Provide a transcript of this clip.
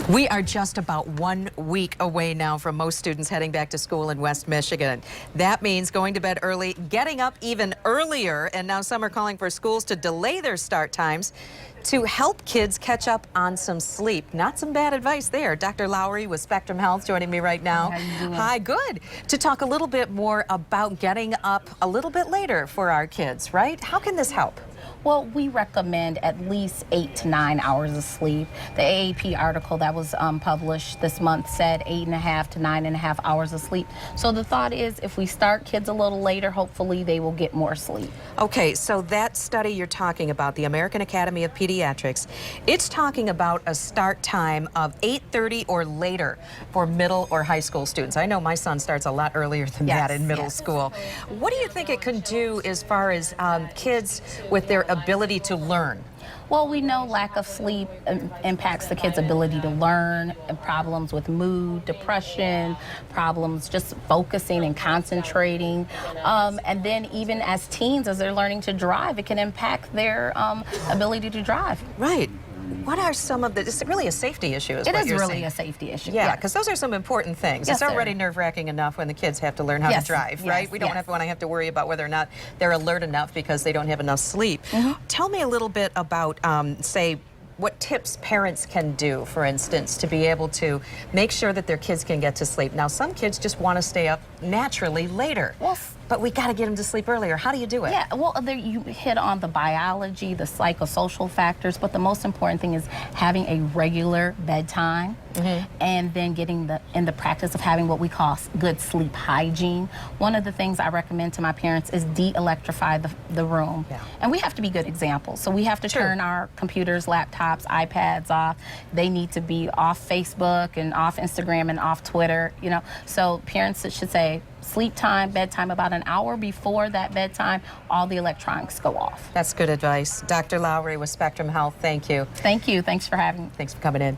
We are just about 1 week away now from most students heading back to school in West Michigan. That means going to bed early, getting up even earlier, and now some are calling for schools to delay their start times to help kids catch up on some sleep. Not some bad advice there. Dr. Lowry with Spectrum Health joining me right now. How you doing? Hi, good. To talk a little bit more about getting up a little bit later for our kids, right? How can this help? Well, we recommend at least 8 to 9 hours of sleep. The AAP article that was published this month said 8.5 to 9.5 hours of sleep. So the thought is if we start kids a little later, hopefully they will get more sleep. Okay, so that study you're talking about, the American Academy of Pediatrics, it's talking about a start time of 8:30 or later for middle or high school students. I know my son starts a lot earlier than that in middle school. What do you think it can do as far as kids with their ability to learn? Well, we know lack of sleep impacts the kids' ability to learn, and problems with mood, depression, problems just focusing and concentrating. And then even as teens, as they're learning to drive, it can impact their ability to drive. Right. What are some of the, it's really a safety issue is what you're saying. It is really a safety issue. Yeah, because those are some important things. Yes, it's already nerve-wracking enough when the kids have to learn how to drive, right? We don't want to have to worry about whether or not they're alert enough because they don't have enough sleep. Tell me a little bit about, say, what tips parents can do, for instance, to be able to make sure that their kids can get to sleep. Now, some kids just want to stay up naturally later. Well, but we got to get them to sleep earlier. How do you do it? Yeah, well, there you hit on the biology, the psychosocial factors, but the most important thing is having a regular bedtime and then getting in the practice of having what we call good sleep hygiene. One of the things I recommend to my parents is de-electrify the room. And we have to be good examples. So we have to turn our computers, laptops, iPads off. They need to be off Facebook and off Instagram and off Twitter, you know. So parents should say, sleep time, bedtime, about an hour before that bedtime, all the electronics go off. That's good advice. Dr. Lowry with Spectrum Health, thank you. Thank you. Thanks for having me. Thanks for coming in.